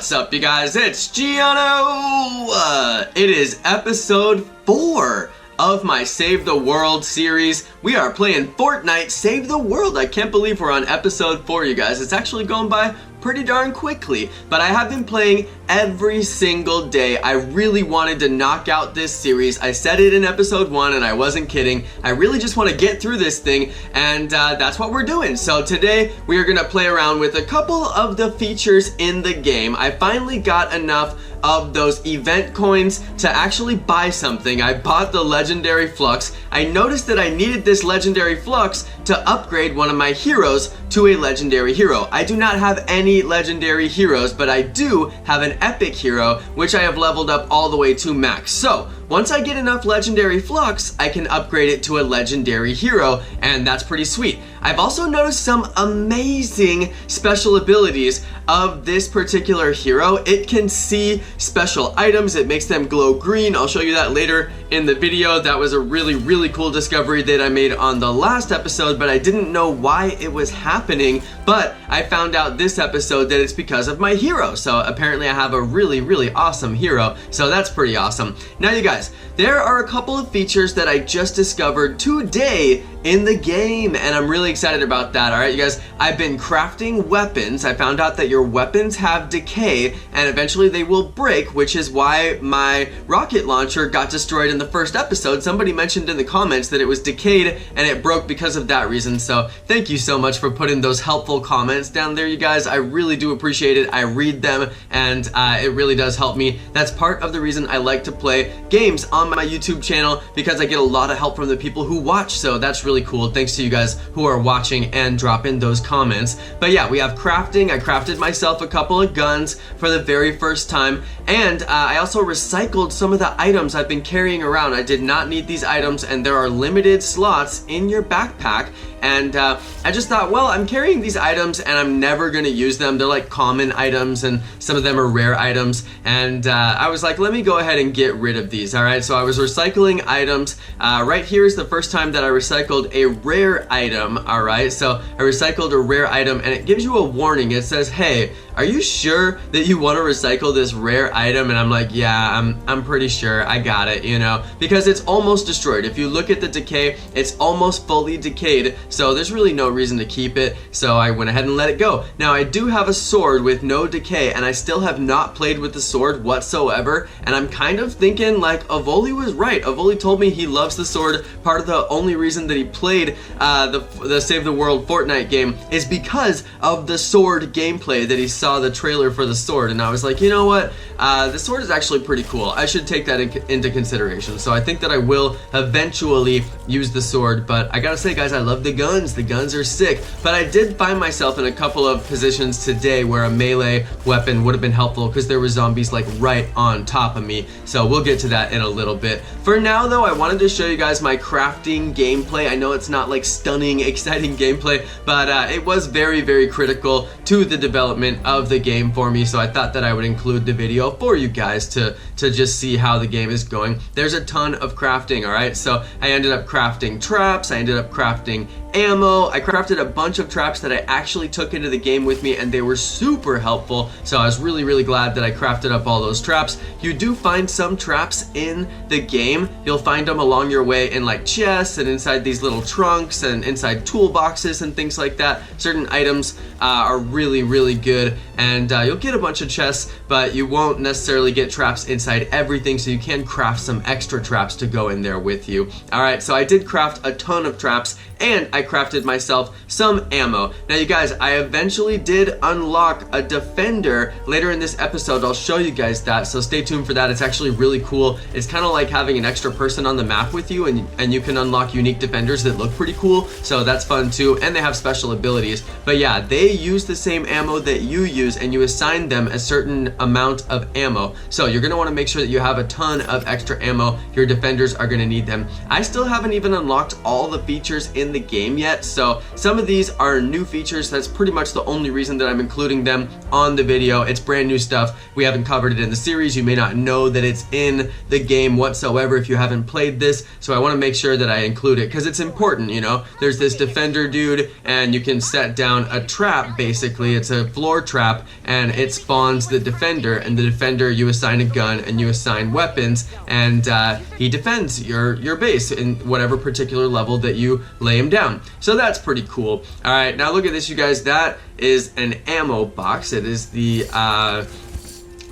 What's up, you guys? It's Giano! It is episode 4 of my Save the World series. We are playing Fortnite Save the World. I can't believe we're on episode 4, you guys. It's actually going by pretty darn quickly, but I have been playing every single day. I really wanted to knock out this series. I said it in episode 1 and I wasn't kidding. I really just want to get through this thing, and that's what we're doing. So today we are gonna play around with a couple of the features in the game. I finally got enough of those event coins to actually buy something. I bought the legendary flux. I noticed that I needed this legendary flux to upgrade one of my heroes to a legendary hero. I do not have any legendary heroes, but I do have an epic hero, which I have leveled up all the way to max. So once I get enough legendary flux, I can upgrade it to a legendary hero, and that's pretty sweet. I've also noticed some amazing special abilities of this particular hero. It can see special items. It makes them glow green. I'll show you that later in the video. That was a really cool discovery that I made on the last episode, but I didn't know why it was happening. But I found out this episode that it's because of my hero. So apparently I have a really awesome hero. So that's pretty awesome. Now you guys, there are a couple of features that I just discovered today in the game, and I'm really excited about that. Alright, you guys, I've been crafting weapons. I found out that your weapons have decay and eventually they will break, which is why my rocket launcher got destroyed in the first episode. Somebody mentioned in the comments that it was decayed and it broke because of that reason. So thank you so much for putting those helpful comments down there, you guys. I really do appreciate it. I read them, and it really does help me. That's part of the reason I like to play games on my YouTube channel, because I get a lot of help from the people who watch. So that's really cool. Thanks to you guys who are watching and drop in those comments. But yeah, we have crafting. I crafted myself a couple of guns for the very first time, and I also recycled some of the items I've been carrying around. I did not need these items, and there are limited slots in your backpack, and I just thought, well, I'm carrying these items and I'm never gonna use them. They're like common items and some of them are rare items, and I was like, let me go ahead and get rid of these. Alright, so I was recycling items. Right here is the first time that I recycled a rare item. Alright, so I recycled a rare item, and it gives you a warning. It says, hey, are you sure that you want to recycle this rare item? And I'm like, yeah, I'm pretty sure. I got it, you know, because it's almost destroyed. If you look at the decay, it's almost fully decayed, so there's really no reason to keep it. So I went ahead and let it go. Now I do have a sword with no decay, and I still have not played with the sword whatsoever, and I'm kind of thinking like Avoli was right. Avoli told me he loves the sword. Part of the only reason that he played the Save the World Fortnite game is because of the sword gameplay that he saw the trailer for the sword, and I was like, you know what, the sword is actually pretty cool. I should take that into consideration. So I think that I will eventually use the sword, but I gotta say, guys, I love the guns. The guns are sick, but I did find myself in a couple of positions today where a melee weapon would have been helpful because there were zombies like right on top of me. So we'll get to that in a little bit. For now though, I wanted to show you guys my crafting gameplay. I know it's not like stunning, exciting gameplay, but it was very critical to the development of the game for me, so I thought that I would include the video for you guys to just see how the game is going. There's a ton of crafting, alright? So I ended up crafting traps, I ended up crafting ammo. I crafted a bunch of traps that I actually took into the game with me, and they were super helpful, so I was really glad that I crafted up all those traps. You do find some traps in the game. You'll find them along your way in like chests and inside these little trunks and inside toolboxes and things like that. Certain items are really good, and you'll get a bunch of chests, but you won't necessarily get traps inside everything, so you can craft some extra traps to go in there with you. Alright, so I did craft a ton of traps, and I crafted myself some ammo. Now you guys, I eventually did unlock a defender later in this episode. I'll show you guys that, so stay tuned for that. It's actually really cool. It's kind of like having an extra person on the map with you, and you can unlock unique defenders that look pretty cool, so that's fun too, and they have special abilities. But yeah, they use the same ammo that you use, and you assign them a certain amount of ammo. So you're going to want to make sure that you have a ton of extra ammo. Your defenders are going to need them. I still haven't even unlocked all the features in the game game yet. So some of these are new features. That's pretty much the only reason that I'm including them on the video. It's brand new stuff. We haven't covered it in the series. You may not know that it's in the game whatsoever if you haven't played this. So I want to make sure that I include it because it's important, you know. There's this defender dude, and you can set down a trap. Basically, it's a floor trap, and it spawns the defender, and the defender, you assign a gun and you assign weapons, and he defends your base in whatever particular level that you lay him down. So that's pretty cool. All right, now look at this, you guys. That is an ammo box. It is the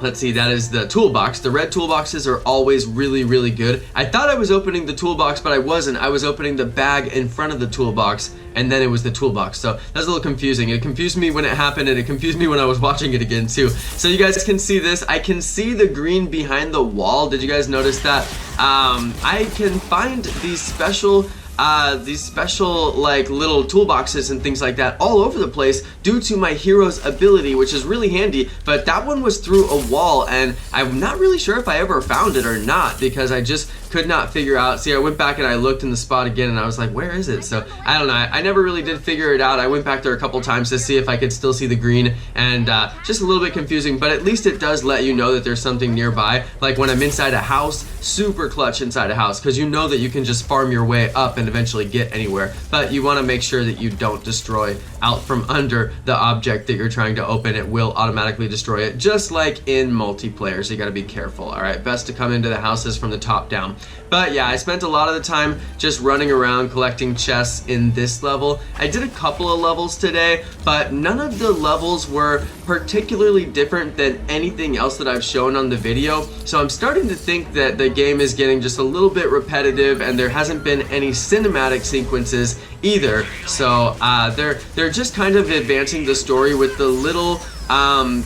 let's see, that is the toolbox. The red toolboxes are always really, really good. I thought I was opening the toolbox, but I wasn't. I was opening the bag in front of the toolbox, and then it was the toolbox. So that's a little confusing. It confused me when it happened, and it confused me when I was watching it again too. So you guys can see this. I can see the green behind the wall. Did you guys notice that? I can find these special like little toolboxes and things like that all over the place due to my hero's ability, which is really handy. But that one was through a wall, and I'm not really sure if I ever found it or not because I just could not figure out. See, I went back and I looked in the spot again, and I was like, where is it? So I don't know. I never really did figure it out. I went back there a couple times to see if I could still see the green, and just a little bit confusing, but at least it does let you know that there's something nearby. Like when I'm inside a house, super clutch inside a house, because you know that you can just farm your way up and eventually get anywhere, but you want to make sure that you don't destroy out from under the object that you're trying to open. It will automatically destroy it, just like in multiplayer, so you got to be careful. All right, best to come into the houses from the top down. But yeah, I spent a lot of the time just running around collecting chests in this level. I did a couple of levels today, but none of the levels were particularly different than anything else that I've shown on the video. So I'm starting to think that the game is getting just a little bit repetitive, and there hasn't been any cinematic sequences either. So they're just kind of advancing the story with the little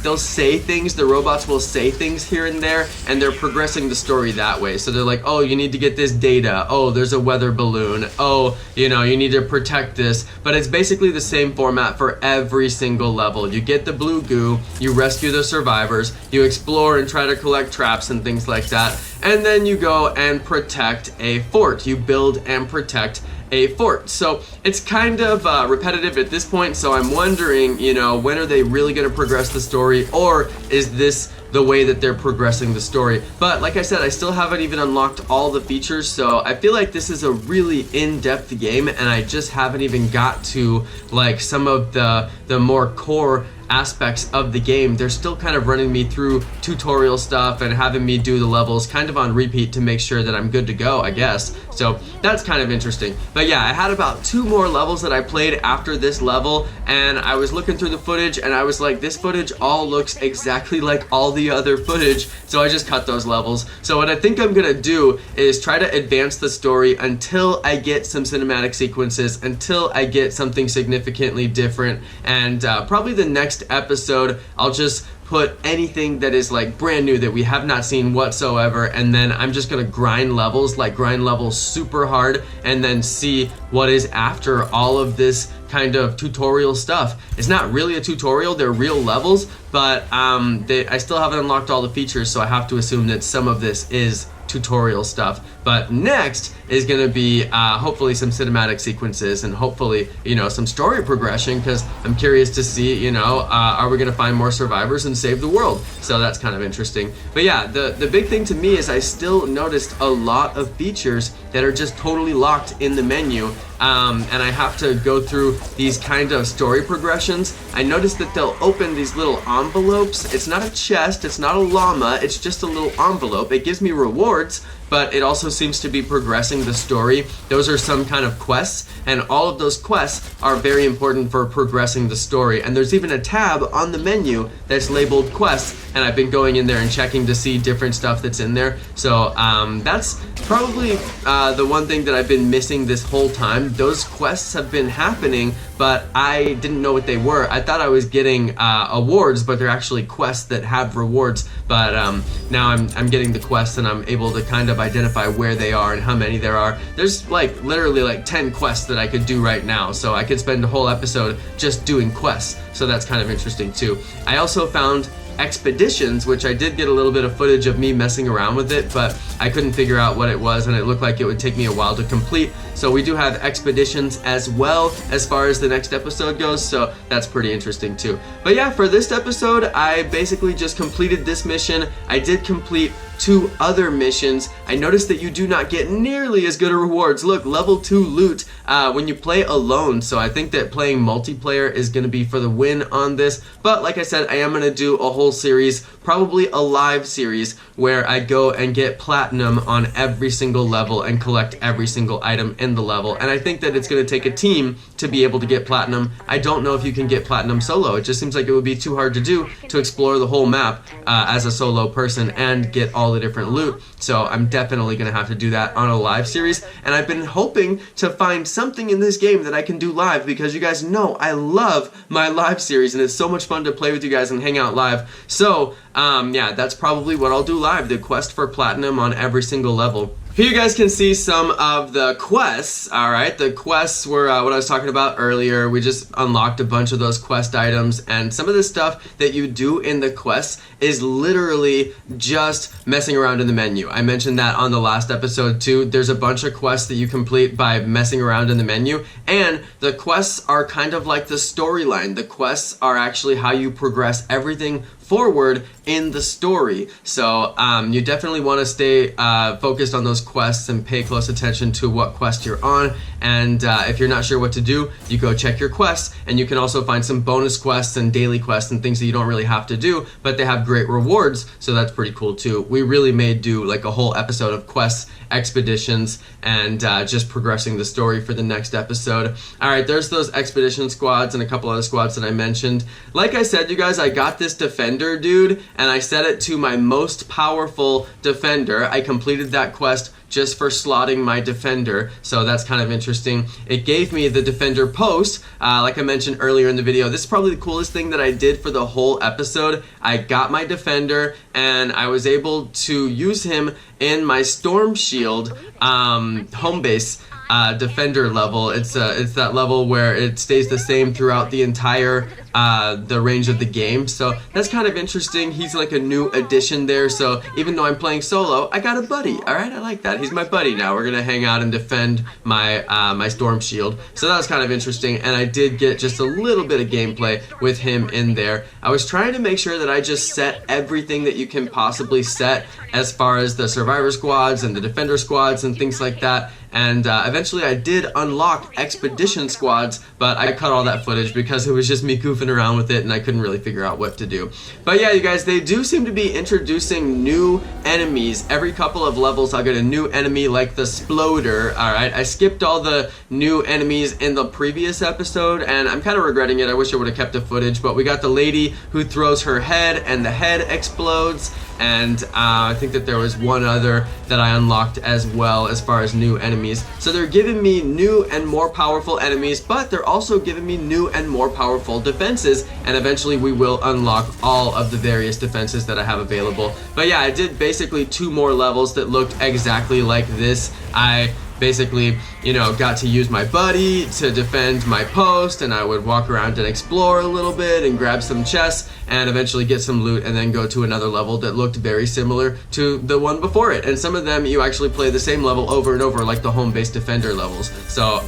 they'll say things, the robots will say things here and there, and they're progressing the story that way. So they're like, oh, you need to get this data, oh, there's a weather balloon, oh, you know, you need to protect this. But it's basically the same format for every single level. You get the blue goo, you rescue the survivors, you explore and try to collect traps and things like that, and then you go and protect a fort. You build and protect a fort. So it's kind of repetitive at this point, so I'm wondering, you know, when are they really going to progress the story, or is this the way that they're progressing the story? But like I said, I still haven't even unlocked all the features, so I feel like this is a really in-depth game, and I just haven't even got to like some of the more core aspects of the game. They're still kind of running me through tutorial stuff and having me do the levels kind of on repeat to make sure that I'm good to go, I guess. So that's kind of interesting. But yeah, I had about 2 more levels that I played after this level, and I was looking through the footage and I was like, this footage all looks exactly like all the other footage, so I just cut those levels. So what I think I'm gonna do is try to advance the story until I get some cinematic sequences, until I get something significantly different, and probably the next episode I'll just put anything that is like brand new that we have not seen whatsoever, and then I'm just gonna grind levels super hard, and then see what is after all of this kind of tutorial stuff. It's not really a tutorial, they're real levels, but I still haven't unlocked all the features, so I have to assume that some of this is tutorial stuff. But next is going to be hopefully some cinematic sequences, and hopefully, you know, some story progression, because I'm curious to see, you know, are we going to find more survivors and save the world? So that's kind of interesting. But yeah, the big thing to me is I still noticed a lot of features that are just totally locked in the menu, and I have to go through these kind of story progressions. I noticed that they'll open these little envelopes. It's not a chest, it's not a llama, it's just a little envelope. It gives me rewards, but it also seems to be progressing the story. Those are some kind of quests, and all of those quests are very important for progressing the story. And there's even a tab on the menu that's labeled quests, and I've been going in there and checking to see different stuff that's in there. So that's probably the one thing that I've been missing this whole time. Those quests have been happening, but I didn't know what they were. I thought I was getting awards, but they're actually quests that have rewards. But now I'm getting the quests, and I'm able to kind of identify where they are and how many there are. There's like literally like 10 quests that I could do right now, so I could spend a whole episode just doing quests. So that's kind of interesting too. I also found expeditions, which I did get a little bit of footage of me messing around with it, but I couldn't figure out what it was, and it looked like it would take me a while to complete. So we do have expeditions as well as far as the next episode goes, so that's pretty interesting too. But yeah, for this episode, I basically just completed this mission. I did complete 2 other missions. I noticed that you do not get nearly as good a rewards. Look, level 2 loot when you play alone, so I think that playing multiplayer is going to be for the win on this. But like I said, I am going to do a whole series, probably a live series, where I go and get platinum on every single level and collect every single item in the level. And I think that it's going to take a team to be able to get platinum. I don't know if you can get platinum solo. It just seems like it would be too hard to do, to explore the whole map as a solo person and get all the different loot. So I'm definitely going to have to do that on a live series, and I've been hoping to find something in this game that I can do live, because you guys know I love my live series and it's so much fun to play with you guys and hang out live. So yeah, that's probably what I'll do live, the quest for platinum on every single level. Here you guys can see some of the quests. Alright, the quests were what I was talking about earlier. We just unlocked a bunch of those quest items, and some of the stuff that you do in the quests is literally just messing around in the menu. I mentioned that on the last episode too. There's a bunch of quests that you complete by messing around in the menu, and the quests are kind of like the storyline. The quests are actually how you progress everything forward in the story. So you definitely want to stay focused on those quests and pay close attention to what quest you're on. And if you're not sure what to do, you go check your quests, and you can also find some bonus quests and daily quests and things that you don't really have to do, but they have great rewards, so that's pretty cool too. We really may do like a whole episode of quests, expeditions, and just progressing the story for the next episode. Alright, there's those expedition squads and a couple other squads that I mentioned. Like I said, you guys, I got this defender dude, and I set it to my most powerful defender. I completed that quest just for slotting my defender, so that's kind of interesting. It gave me the defender post, like I mentioned earlier in the video. This is probably the coolest thing that I did for the whole episode. I got my defender, and I was able to use him in my storm shield home base defender level. It's that level where it stays the same throughout the entire the range of the game, so that's kind of interesting. He's like a new addition there, so even though I'm playing solo, I got a buddy. Alright, I like that. He's my buddy now. We're gonna hang out and defend my my storm shield, so that was kind of interesting, and I did get just a little bit of gameplay with him in there. I was trying to make sure that I just set everything that you can possibly set as far as the survivor squads and the defender squads and things like that. And eventually I did unlock expedition squads, but I cut all that footage because it was just me goofing around with it and I couldn't really figure out what to do. But yeah, you guys, they do seem to be introducing new enemies. Every couple of levels I'll get a new enemy like the Sploder. Alright, I skipped all the new enemies in the previous episode and I'm kind of regretting it. I wish I would have kept the footage, but we got the lady who throws her head and the head explodes. And I think that there was one other that I unlocked as well as far as new enemies. So they're giving me new and more powerful enemies, but they're also giving me new and more powerful defenses, and eventually we will unlock all of the various defenses that I have available. But yeah, I did basically 2 more levels that looked exactly like this. I basically, you know, got to use my buddy to defend my post, and I would walk around and explore a little bit and grab some chests and eventually get some loot and then go to another level that looked very similar to the one before it. And some of them you actually play the same level over and over, like the home-based defender levels. So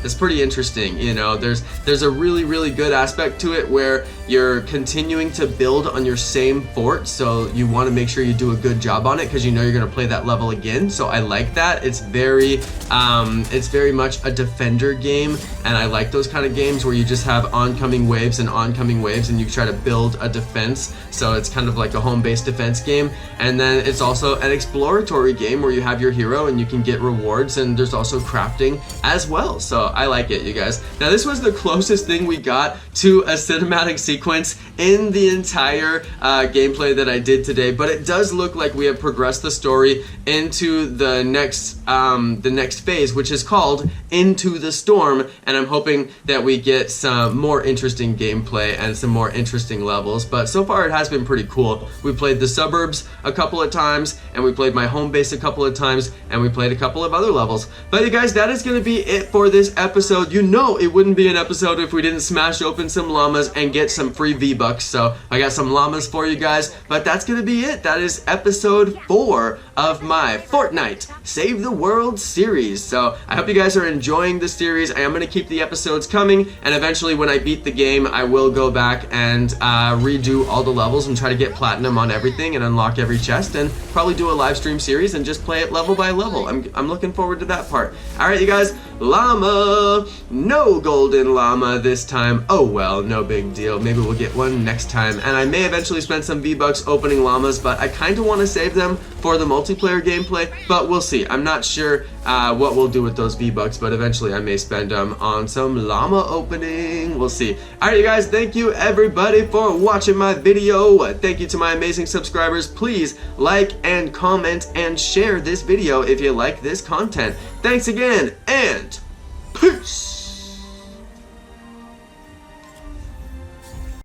it's pretty interesting. You know, there's a really good aspect to it where you're continuing to build on your same fort, so you want to make sure you do a good job on it because you know you're going to play that level again. So I like that. It's very much a defender game, and I like those kind of games where you just have oncoming waves and you try to build a defense. So it's kind of like a home-based defense game, and then it's also an exploratory game where you have your hero and you can get rewards, and there's also crafting as well. So I like it, you guys. Now this was the closest thing we got to a cinematic sequence in the entire gameplay that I did today, but it does look like we have progressed the story into the next the next phase, which is called Into the Storm, and I'm hoping that we get some more interesting gameplay and some more interesting levels. But so far it has been pretty cool. We played the suburbs a couple of times, and we played my home base a couple of times, and we played a couple of other levels. But you guys, that is going to be it for this episode. You know it wouldn't be an episode if we didn't smash open some llamas and get some free V-Bucks. So I got some llamas for you guys, but that's going to be it. That is episode 4 of my Fortnite Save the World series. So I hope you guys are enjoying the series. I am going to keep the episodes coming, and eventually when I beat the game, I will go back and redo all the levels and try to get platinum on everything and unlock every chest, and probably do a live stream series and just play it level by level. I'm looking forward to that part. Alright you guys, llama! No golden llama this time. Oh well, no big deal. Maybe we'll get one next time. And I may eventually spend some V-Bucks opening llamas, but I kind of want to save them for the multiplayer gameplay, but we'll see. I'm not sure what we'll do with those V-Bucks, but eventually I may spend them on some llama opening. We'll see. Alright you guys, thank you everybody for watching my video. Thank you to my amazing subscribers. Please like and comment and share this video if you like this content. Thanks again, and peace!